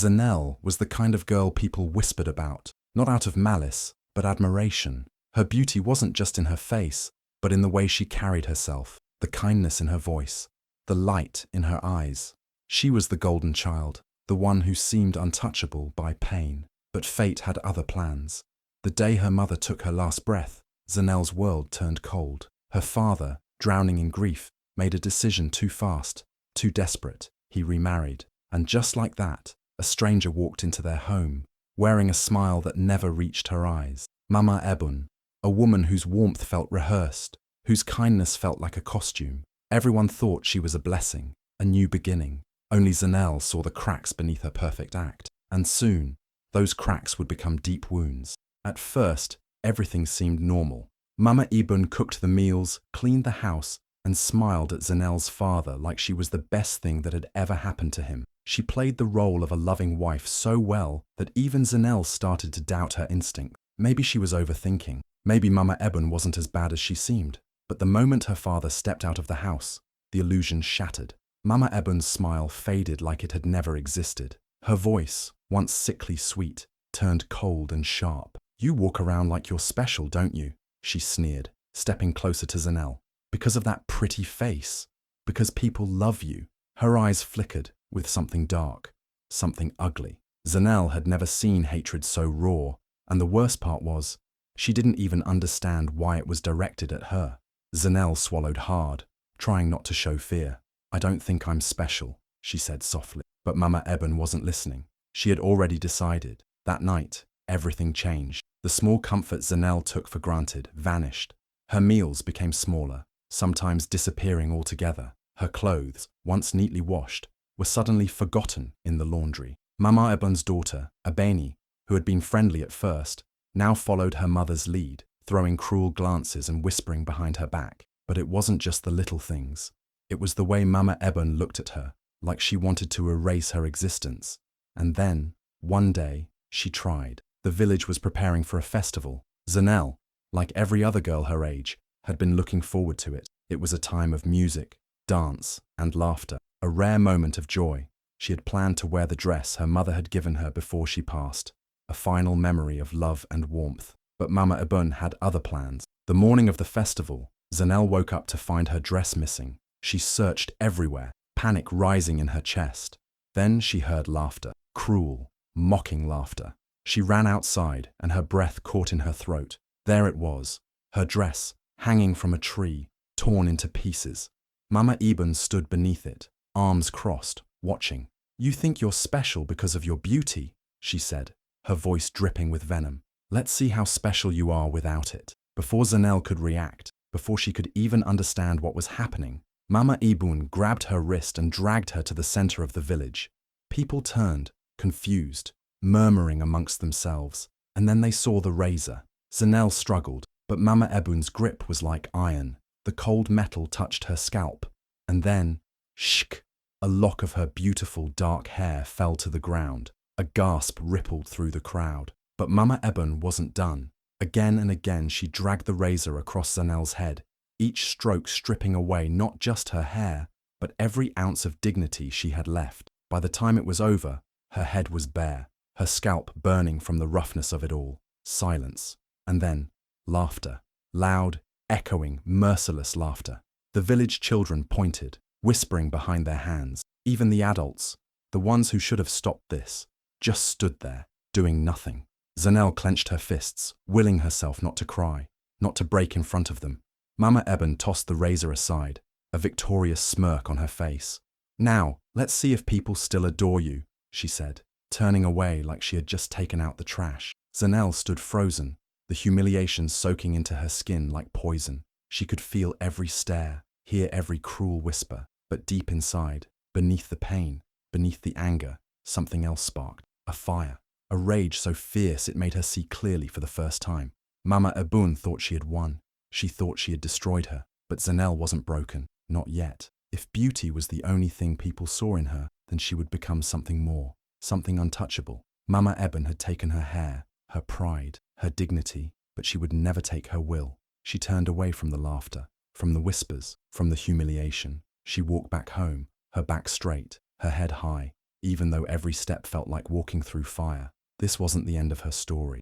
Zanel was the kind of girl people whispered about, not out of malice, but admiration. Her beauty wasn't just in her face, but in the way she carried herself, the kindness in her voice, the light in her eyes. She was the golden child, the one who seemed untouchable by pain. But fate had other plans. The day her mother took her last breath, Zanel's world turned cold. Her father, drowning in grief, made a decision too fast, too desperate. He remarried. And just like that, a stranger walked into their home, wearing a smile that never reached her eyes. Mama Ebun, a woman whose warmth felt rehearsed, whose kindness felt like a costume. Everyone thought she was a blessing, a new beginning. Only Zanel saw the cracks beneath her perfect act. And soon, those cracks would become deep wounds. At first, everything seemed normal. Mama Ebun cooked the meals, cleaned the house, and smiled at Zanel's father like she was the best thing that had ever happened to him. She played the role of a loving wife so well that even Zanel started to doubt her instinct. Maybe she was overthinking. Maybe Mama Ebun wasn't as bad as she seemed. But the moment her father stepped out of the house, the illusion shattered. Mama Ebun's smile faded like it had never existed. Her voice, once sickly sweet, turned cold and sharp. "You walk around like you're special, don't you?" she sneered, stepping closer to Zanel. "Because of that pretty face. Because people love you." Her eyes flickered with something dark, something ugly. Zanel had never seen hatred so raw, and the worst part was, she didn't even understand why it was directed at her. Zanel swallowed hard, trying not to show fear. "I don't think I'm special," she said softly. But Mama Ebun wasn't listening. She had already decided. That night, everything changed. The small comforts Zanel took for granted vanished. Her meals became smaller, sometimes disappearing altogether. Her clothes, once neatly washed, were suddenly forgotten in the laundry. Mama Ebun's daughter, Abeni, who had been friendly at first, now followed her mother's lead, throwing cruel glances and whispering behind her back. But it wasn't just the little things. It was the way Mama Ebun looked at her, like she wanted to erase her existence. And then, one day, she tried. The village was preparing for a festival. Zanel, like every other girl her age, had been looking forward to it. It was a time of music, dance, and laughter, a rare moment of joy. She had planned to wear the dress her mother had given her before she passed, a final memory of love and warmth. But Mama Ebun had other plans. The morning of the festival, Zanel woke up to find her dress missing. She searched everywhere, panic rising in her chest. Then she heard laughter, cruel, mocking laughter. She ran outside, and her breath caught in her throat. There it was, her dress, hanging from a tree, torn into pieces. Mama Ebun stood beneath it, arms crossed, watching. "You think you're special because of your beauty," she said, her voice dripping with venom. "Let's see how special you are without it." Before Zanel could react, before she could even understand what was happening, Mama Ebun grabbed her wrist and dragged her to the center of the village. People turned, confused, murmuring amongst themselves, and then they saw the razor. Zanel struggled, but Mama Ebun's grip was like iron. The cold metal touched her scalp, and then, shk, a lock of her beautiful dark hair fell to the ground. A gasp rippled through the crowd. But Mama Ebun wasn't done. Again and again she dragged the razor across Zanel's head, each stroke stripping away not just her hair, but every ounce of dignity she had left. By the time it was over, her head was bare, her scalp burning from the roughness of it all. Silence. And then, laughter. Loud, echoing, merciless laughter. The village children pointed, whispering behind their hands. Even the adults, the ones who should have stopped this, just stood there, doing nothing. Zanel clenched her fists, willing herself not to cry, not to break in front of them. Mama Ebun tossed the razor aside, a victorious smirk on her face. "Now, let's see if people still adore you," she said, turning away like she had just taken out the trash. Zanel stood frozen, the humiliation soaking into her skin like poison. She could feel every stare, hear every cruel whisper, but deep inside, beneath the pain, beneath the anger, something else sparked, a fire. A rage so fierce it made her see clearly for the first time. Mama Ebun thought she had won. She thought she had destroyed her. But Zanel wasn't broken. Not yet. If beauty was the only thing people saw in her, then she would become something more. Something untouchable. Mama Ebun had taken her hair, her pride, her dignity, but she would never take her will. She turned away from the laughter, from the whispers, from the humiliation. She walked back home, her back straight, her head high. even though every step felt like walking through fire. This wasn't the end of her story.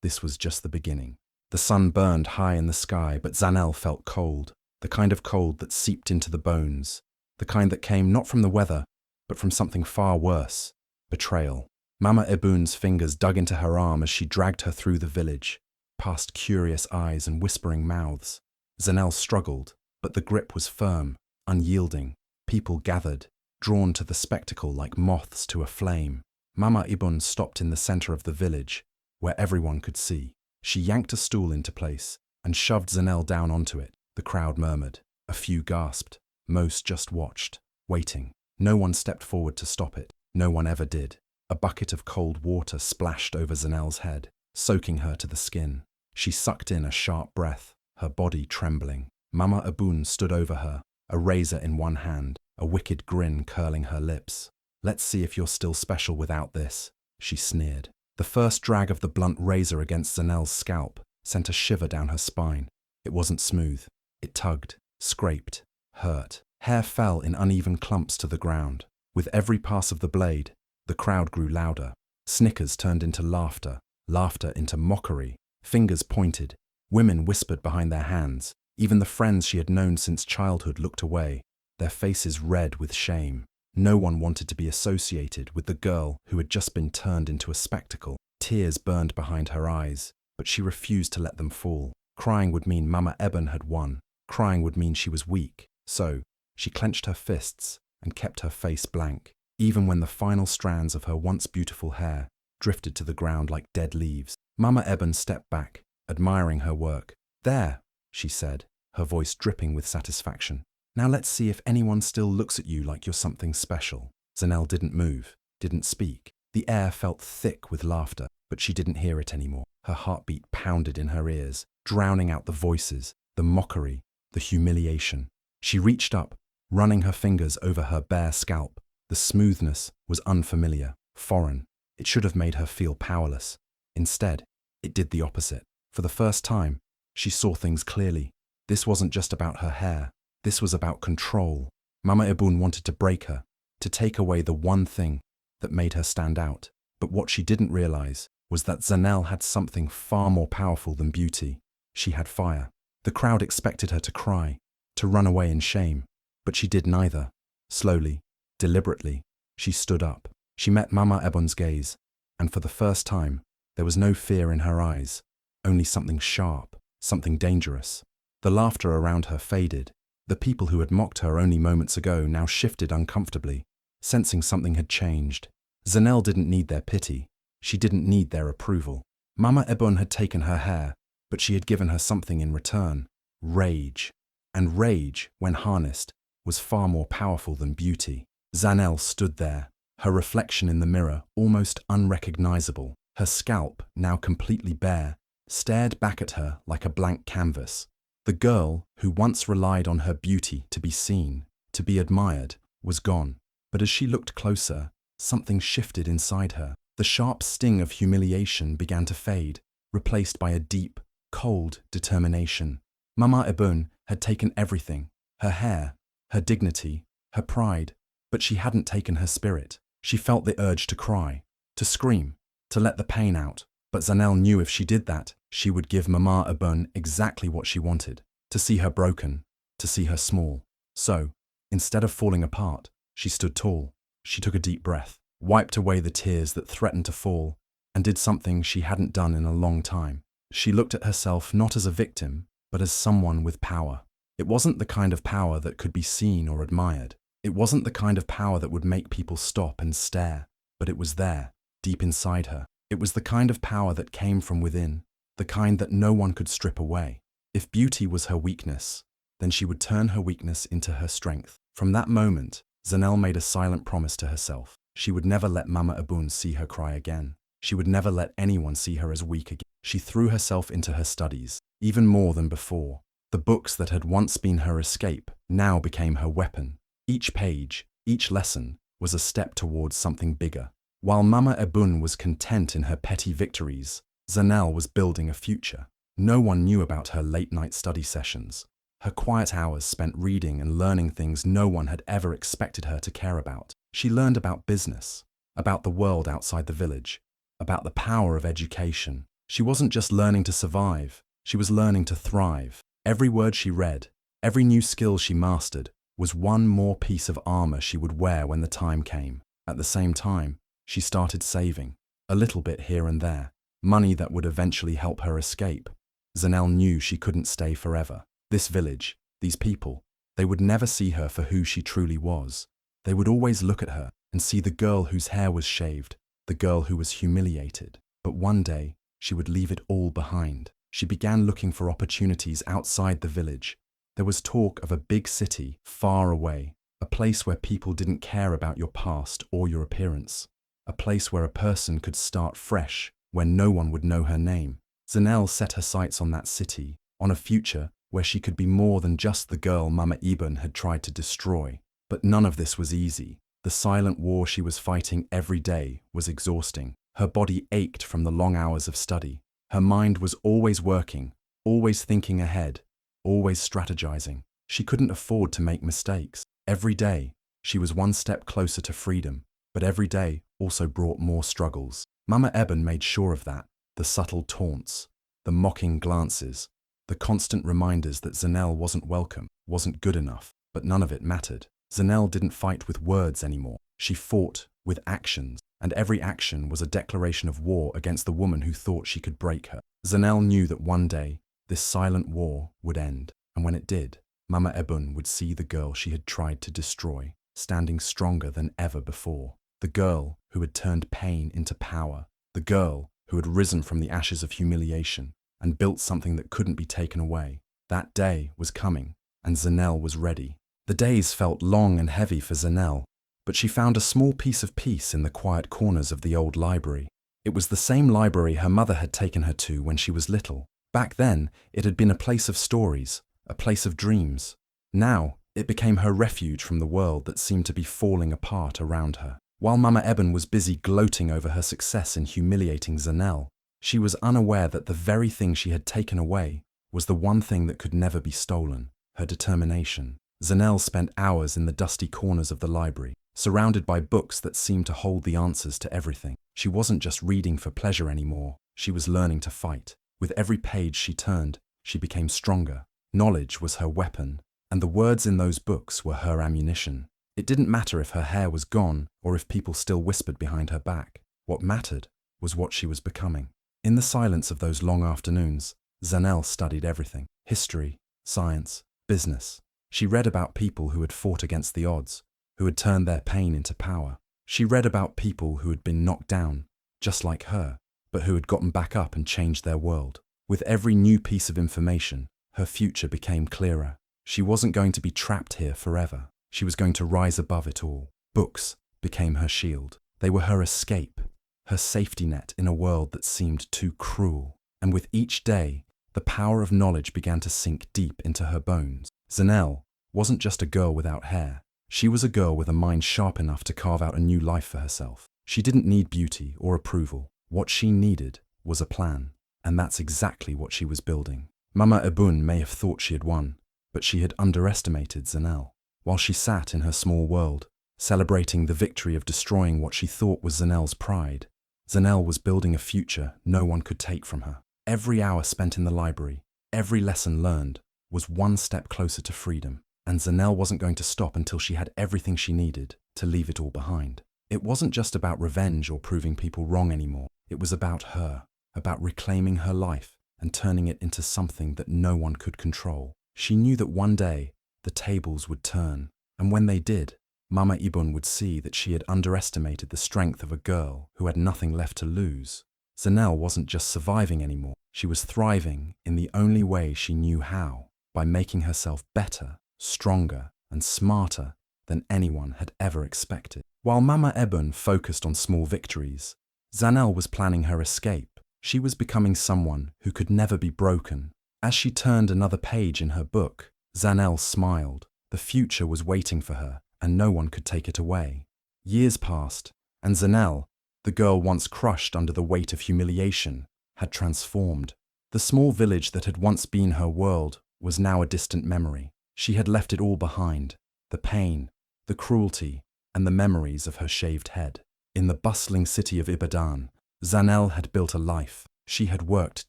This was just the beginning. The sun burned high in the sky, but Zanel felt cold, the kind of cold that seeped into the bones, the kind that came not from the weather, but from something far worse: betrayal. Mama Ebun's fingers dug into her arm as she dragged her through the village, past curious eyes and whispering mouths. Zanel struggled, but the grip was firm, unyielding. People gathered, drawn to the spectacle like moths to a flame. Mama Ibun stopped in the center of the village, where everyone could see. She yanked a stool into place and shoved Zanel down onto it. The crowd murmured. A few gasped. Most just watched, waiting. No one stepped forward to stop it. No one ever did. A bucket of cold water splashed over Zanel's head, soaking her to the skin. She sucked in a sharp breath, her body trembling. Mama Abun stood over her, a razor in one hand, a wicked grin curling her lips. "Let's see if you're still special without this," she sneered. The first drag of the blunt razor against Zanel's scalp sent a shiver down her spine. It wasn't smooth. It tugged, scraped, hurt. Hair fell in uneven clumps to the ground. With every pass of the blade, the crowd grew louder. Snickers turned into laughter, laughter into mockery. Fingers pointed. Women whispered behind their hands. Even the friends she had known since childhood looked away, their faces red with shame. No one wanted to be associated with the girl who had just been turned into a spectacle. Tears burned behind her eyes, but she refused to let them fall. Crying would mean Mama Eben had won. Crying would mean she was weak. So, she clenched her fists and kept her face blank, even when the final strands of her once beautiful hair drifted to the ground like dead leaves. Mama Eben stepped back, admiring her work. "There," she said, her voice dripping with satisfaction. "Now let's see if anyone still looks at you like you're something special." Zanel didn't move, didn't speak. The air felt thick with laughter, but she didn't hear it anymore. Her heartbeat pounded in her ears, drowning out the voices, the mockery, the humiliation. She reached up, running her fingers over her bare scalp. The smoothness was unfamiliar, foreign. It should have made her feel powerless. Instead, it did the opposite. For the first time, she saw things clearly. This wasn't just about her hair. This was about control. Mama Ebun wanted to break her, to take away the one thing that made her stand out. But what she didn't realize was that Zanel had something far more powerful than beauty. She had fire. The crowd expected her to cry, to run away in shame. But she did neither. Slowly, deliberately, she stood up. She met Mama Ebun's gaze, and for the first time, there was no fear in her eyes, only something sharp, something dangerous. The laughter around her faded. The people who had mocked her only moments ago now shifted uncomfortably, sensing something had changed. Zanel didn't need their pity. She didn't need their approval. Mama Ebun had taken her hair, but she had given her something in return: rage. And rage, when harnessed, was far more powerful than beauty. Zanel stood there, her reflection in the mirror almost unrecognizable. Her scalp, now completely bare, stared back at her like a blank canvas. The girl who once relied on her beauty to be seen, to be admired, was gone. But as she looked closer, something shifted inside her. The sharp sting of humiliation began to fade, replaced by a deep, cold determination. Mama Ebun had taken everything: her hair, her dignity, her pride, but she hadn't taken her spirit. She felt the urge to cry, to scream, to let the pain out. But Zanel knew if she did that, she would give Mama Ebun exactly what she wanted: to see her broken, to see her small. So, instead of falling apart, she stood tall. She took a deep breath, wiped away the tears that threatened to fall, and did something she hadn't done in a long time. She looked at herself not as a victim, but as someone with power. It wasn't the kind of power that could be seen or admired. It wasn't the kind of power that would make people stop and stare, but it was there, deep inside her. It was the kind of power that came from within, the kind that no one could strip away. If beauty was her weakness, then she would turn her weakness into her strength. From that moment, Zanel made a silent promise to herself. She would never let Mama Ebun see her cry again. She would never let anyone see her as weak again. She threw herself into her studies, even more than before. The books that had once been her escape now became her weapon. Each page, each lesson, was a step towards something bigger. While Mama Ebun was content in her petty victories, Zanel was building a future. No one knew about her late-night study sessions. Her quiet hours spent reading and learning things no one had ever expected her to care about. She learned about business, about the world outside the village, about the power of education. She wasn't just learning to survive, she was learning to thrive. Every word she read, every new skill she mastered, was one more piece of armor she would wear when the time came. At the same time, she started saving, a little bit here and there, money that would eventually help her escape. Zanel knew she couldn't stay forever. This village, these people, they would never see her for who she truly was. They would always look at her and see the girl whose hair was shaved, the girl who was humiliated. But one day, she would leave it all behind. She began looking for opportunities outside the village. There was talk of a big city far away, a place where people didn't care about your past or your appearance, a place where a person could start fresh, where no one would know her name. Zanel set her sights on that city, on a future where she could be more than just the girl Mama Ibn had tried to destroy. But none of this was easy. The silent war she was fighting every day was exhausting. Her body ached from the long hours of study. Her mind was always working, always thinking ahead, always strategizing. She couldn't afford to make mistakes. Every day, she was one step closer to freedom, but every day also brought more struggles. Mama Eben made sure of that. The subtle taunts, the mocking glances, the constant reminders that Zanel wasn't welcome, wasn't good enough, but none of it mattered. Zanel didn't fight with words anymore. She fought with actions, and every action was a declaration of war against the woman who thought she could break her. Zanel knew that one day, this silent war would end, and when it did, Mama Ebun would see the girl she had tried to destroy, standing stronger than ever before. The girl who had turned pain into power. The girl who had risen from the ashes of humiliation and built something that couldn't be taken away. That day was coming, and Zanel was ready. The days felt long and heavy for Zanel, but she found a small piece of peace in the quiet corners of the old library. It was the same library her mother had taken her to when she was little. Back then, it had been a place of stories, a place of dreams. Now, it became her refuge from the world that seemed to be falling apart around her. While Mama Eben was busy gloating over her success in humiliating Zanel, she was unaware that the very thing she had taken away was the one thing that could never be stolen, her determination. Zanel spent hours in the dusty corners of the library, surrounded by books that seemed to hold the answers to everything. She wasn't just reading for pleasure anymore, she was learning to fight. With every page she turned, she became stronger. Knowledge was her weapon, and the words in those books were her ammunition. It didn't matter if her hair was gone or if people still whispered behind her back. What mattered was what she was becoming. In the silence of those long afternoons, Zanel studied everything: history, science, business. She read about people who had fought against the odds, who had turned their pain into power. She read about people who had been knocked down, just like her, but who had gotten back up and changed their world. With every new piece of information, her future became clearer. She wasn't going to be trapped here forever. She was going to rise above it all. Books became her shield. They were her escape, her safety net in a world that seemed too cruel. And with each day, the power of knowledge began to sink deep into her bones. Zanel wasn't just a girl without hair. She was a girl with a mind sharp enough to carve out a new life for herself. She didn't need beauty or approval. What she needed was a plan, and that's exactly what she was building. Mama Ebun may have thought she had won, but she had underestimated Zanel. While she sat in her small world, celebrating the victory of destroying what she thought was Zanel's pride, Zanel was building a future no one could take from her. Every hour spent in the library, every lesson learned, was one step closer to freedom, and Zanel wasn't going to stop until she had everything she needed to leave it all behind. It wasn't just about revenge or proving people wrong anymore. It was about her, about reclaiming her life and turning it into something that no one could control. She knew that one day the tables would turn, and when they did, Mama Ibun would see that she had underestimated the strength of a girl who had nothing left to lose. Zanel wasn't just surviving anymore. She was thriving in the only way she knew how, by making herself better, stronger, and smarter than anyone had ever expected. While Mama Ebun focused on small victories, Zanel was planning her escape. She was becoming someone who could never be broken. As she turned another page in her book, Zanel smiled. The future was waiting for her, and no one could take it away. Years passed, and Zanel, the girl once crushed under the weight of humiliation, had transformed. The small village that had once been her world was now a distant memory. She had left it all behind, the pain, the cruelty, and the memories of her shaved head. In the bustling city of Ibadan, Zanel had built a life. She had worked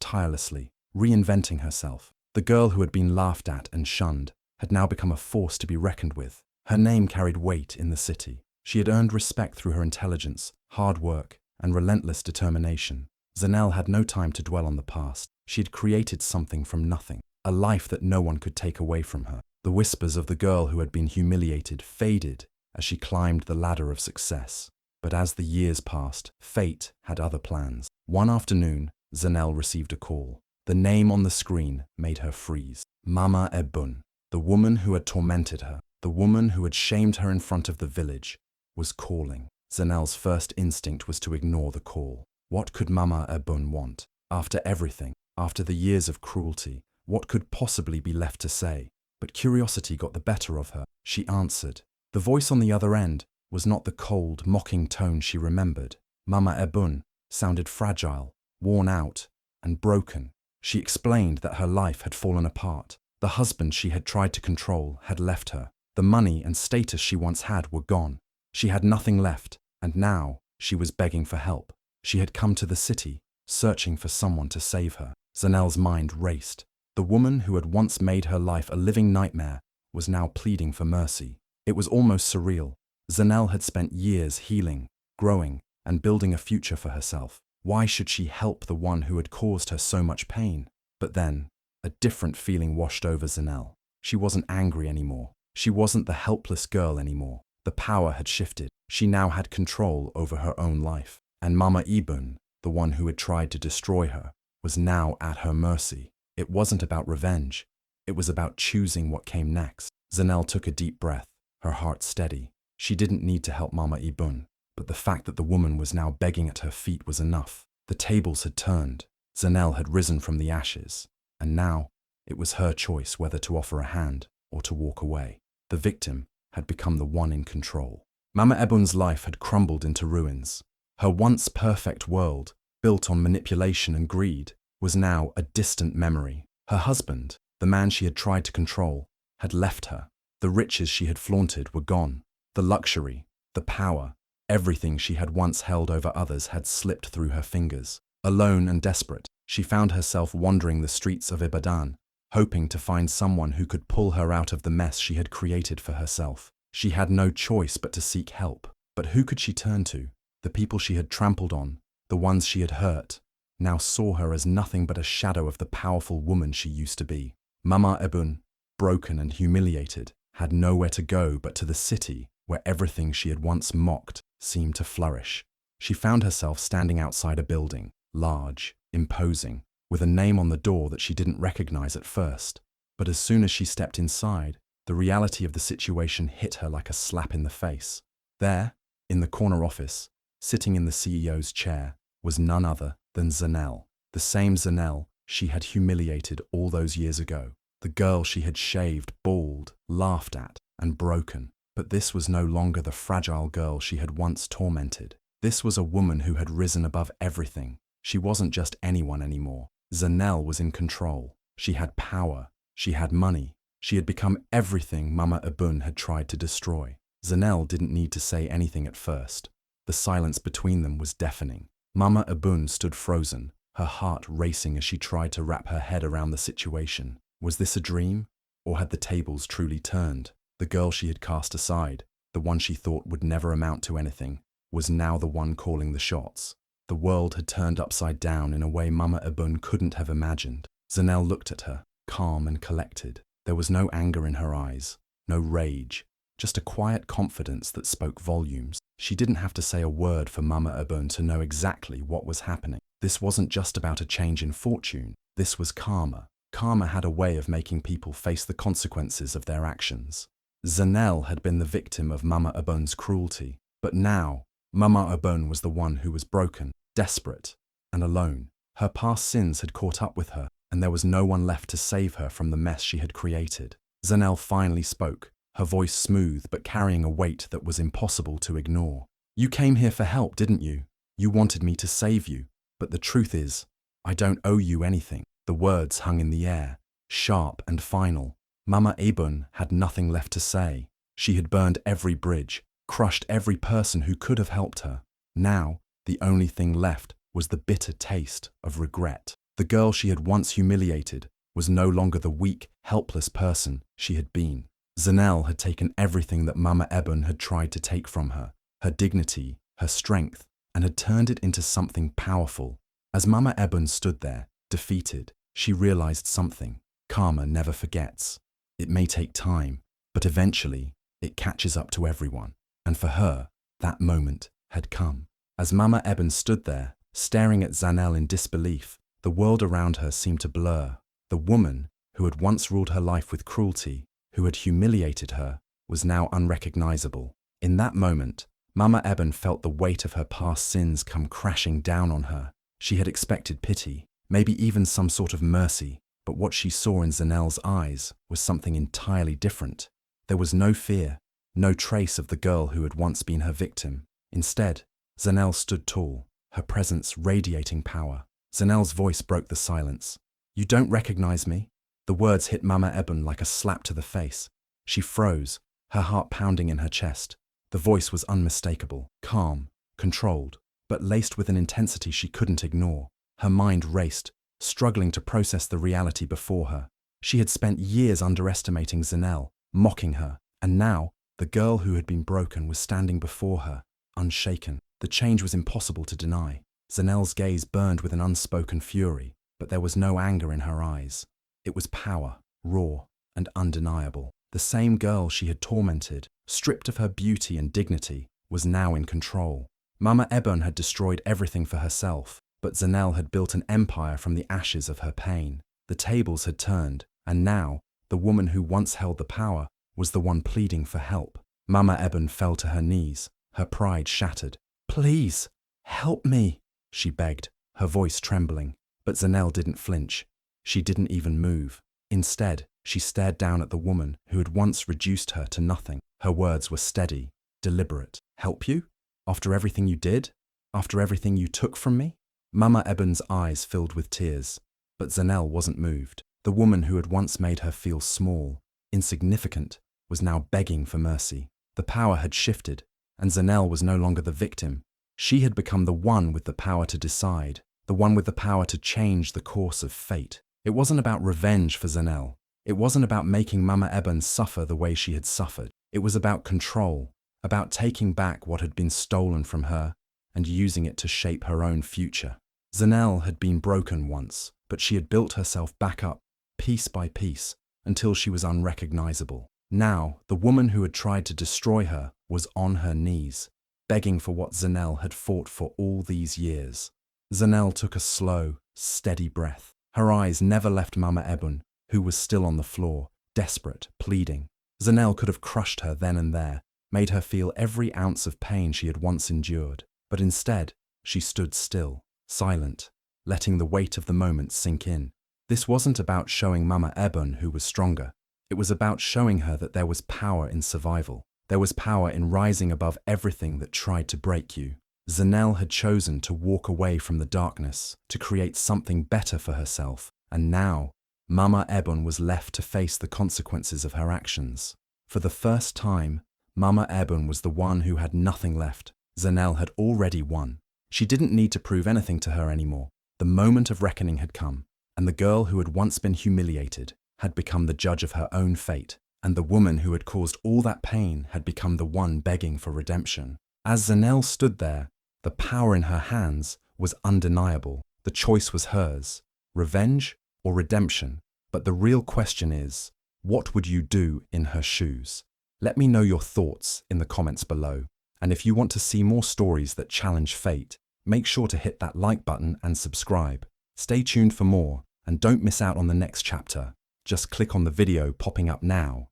tirelessly, reinventing herself. The girl who had been laughed at and shunned had now become a force to be reckoned with. Her name carried weight in the city. She had earned respect through her intelligence, hard work, and relentless determination. Zanel had no time to dwell on the past. She had created something from nothing, a life that no one could take away from her. The whispers of the girl who had been humiliated faded as she climbed the ladder of success. But as the years passed, fate had other plans. One afternoon, Zanel received a call. The name on the screen made her freeze. Mama Ebun, the woman who had tormented her, the woman who had shamed her in front of the village, was calling. Zanel's first instinct was to ignore the call. What could Mama Ebun want? After everything, after the years of cruelty, what could possibly be left to say? But curiosity got the better of her. She answered. The voice on the other end was not the cold, mocking tone she remembered. Mama Ebun sounded fragile, worn out, and broken. She explained that her life had fallen apart. The husband she had tried to control had left her. The money and status she once had were gone. She had nothing left, and now she was begging for help. She had come to the city, searching for someone to save her. Zanel's mind raced. The woman who had once made her life a living nightmare was now pleading for mercy. It was almost surreal. Zanel had spent years healing, growing, and building a future for herself. Why should she help the one who had caused her so much pain? But then, a different feeling washed over Zanel. She wasn't angry anymore. She wasn't the helpless girl anymore. The power had shifted. She now had control over her own life. And Mama Ebun, the one who had tried to destroy her, was now at her mercy. It wasn't about revenge. It was about choosing what came next. Zanel took a deep breath, her heart steady. She didn't need to help Mama Ebun, but the fact that the woman was now begging at her feet was enough. The tables had turned. Zanel had risen from the ashes, and now it was her choice whether to offer a hand or to walk away. The victim had become the one in control. Mama Ebun's life had crumbled into ruins. Her once perfect world, built on manipulation and greed, was now a distant memory. Her husband, the man she had tried to control, had left her. The riches she had flaunted were gone. The luxury, the power, everything she had once held over others had slipped through her fingers. Alone and desperate, she found herself wandering the streets of Ibadan, hoping to find someone who could pull her out of the mess she had created for herself. She had no choice but to seek help. But who could she turn to? The people she had trampled on, the ones she had hurt, now saw her as nothing but a shadow of the powerful woman she used to be. Mama Ebun, broken and humiliated, had nowhere to go but to the city where everything she had once mocked seemed to flourish. She found herself standing outside a building, large, imposing, with a name on the door that she didn't recognize at first. But as soon as she stepped inside, the reality of the situation hit her like a slap in the face. There, in the corner office, sitting in the CEO's chair, was none other than Zanel, the same Zanel she had humiliated all those years ago, the girl she had shaved, bald, laughed at, and broken. But this was no longer the fragile girl she had once tormented. This was a woman who had risen above everything. She wasn't just anyone anymore. Zanel was in control. She had power. She had money. She had become everything Mama Ebun had tried to destroy. Zanel didn't need to say anything at first. The silence between them was deafening. Mama Ebun stood frozen, her heart racing as she tried to wrap her head around the situation. Was this a dream? Or had the tables truly turned? The girl she had cast aside, the one she thought would never amount to anything, was now the one calling the shots. The world had turned upside down in a way Mama Ebun couldn't have imagined. Zanel looked at her, calm and collected. There was no anger in her eyes, no rage, just a quiet confidence that spoke volumes. She didn't have to say a word for Mama Ebun to know exactly what was happening. This wasn't just about a change in fortune. This was karma. Karma had a way of making people face the consequences of their actions. Zanel had been the victim of Mama Ebun's cruelty, but now Mama Ebun was the one who was broken, desperate, and alone. Her past sins had caught up with her, and there was no one left to save her from the mess she had created. Zanel finally spoke, her voice smooth but carrying a weight that was impossible to ignore. "You came here for help, didn't you? You wanted me to save you, but the truth is, I don't owe you anything." The words hung in the air, sharp and final. Mama Ebon had nothing left to say. She had burned every bridge, crushed every person who could have helped her. Now, the only thing left was the bitter taste of regret. The girl she had once humiliated was no longer the weak, helpless person she had been. Zanel had taken everything that Mama Ebon had tried to take from her, her dignity, her strength, and had turned it into something powerful. As Mama Ebon stood there, defeated, she realized something. Karma never forgets. It may take time, but eventually it catches up to everyone. And for her, that moment had come. As Mama Ebon stood there, staring at Zanel in disbelief, the world around her seemed to blur. The woman, who had once ruled her life with cruelty, who had humiliated her, was now unrecognizable. In that moment, Mama Ebon felt the weight of her past sins come crashing down on her. She had expected pity, maybe even some sort of mercy, but what she saw in Zanel's eyes was something entirely different. There was no fear, no trace of the girl who had once been her victim. Instead, Zanel stood tall, her presence radiating power. Zanel's voice broke the silence. "You don't recognize me?" The words hit Mama Ebon like a slap to the face. She froze, her heart pounding in her chest. The voice was unmistakable, calm, controlled, but laced with an intensity she couldn't ignore. Her mind raced, struggling to process the reality before her. She had spent years underestimating Zanel, mocking her, and now the girl who had been broken was standing before her, unshaken. The change was impossible to deny. Zanel's gaze burned with an unspoken fury, but there was no anger in her eyes. It was power, raw and undeniable. The same girl she had tormented, stripped of her beauty and dignity, was now in control. Mama Ebon had destroyed everything for herself, but Zanel had built an empire from the ashes of her pain. The tables had turned, and now, the woman who once held the power was the one pleading for help. Mama Ebon fell to her knees, her pride shattered. "Please, help me," she begged, her voice trembling. But Zanel didn't flinch. She didn't even move. Instead, she stared down at the woman who had once reduced her to nothing. Her words were steady, deliberate. "Help you? After everything you did? After everything you took from me?" Mama Ebon's eyes filled with tears, but Zanel wasn't moved. The woman who had once made her feel small, insignificant, was now begging for mercy. The power had shifted, and Zanel was no longer the victim. She had become the one with the power to decide, the one with the power to change the course of fate. It wasn't about revenge for Zanel. It wasn't about making Mama Ebon suffer the way she had suffered. It was about control, about taking back what had been stolen from her and using it to shape her own future. Zanel had been broken once, but she had built herself back up, piece by piece, until she was unrecognizable. Now, the woman who had tried to destroy her was on her knees, begging for what Zanel had fought for all these years. Zanel took a slow, steady breath. Her eyes never left Mama Ebon, who was still on the floor, desperate, pleading. Zanel could have crushed her then and there, made her feel every ounce of pain she had once endured. But instead, she stood still, silent, letting the weight of the moment sink in. This wasn't about showing Mama Ebon who was stronger. It was about showing her that there was power in survival. There was power in rising above everything that tried to break you. Zanel had chosen to walk away from the darkness, to create something better for herself, and now, Mama Ebon was left to face the consequences of her actions. For the first time, Mama Ebon was the one who had nothing left. Zanel had already won. She didn't need to prove anything to her anymore. The moment of reckoning had come, and the girl who had once been humiliated had become the judge of her own fate, and the woman who had caused all that pain had become the one begging for redemption. As Zanel stood there, the power in her hands was undeniable. The choice was hers, revenge or redemption. But the real question is, what would you do in her shoes? Let me know your thoughts in the comments below. And if you want to see more stories that challenge fate, make sure to hit that like button and subscribe. Stay tuned for more, and don't miss out on the next chapter. Just click on the video popping up now.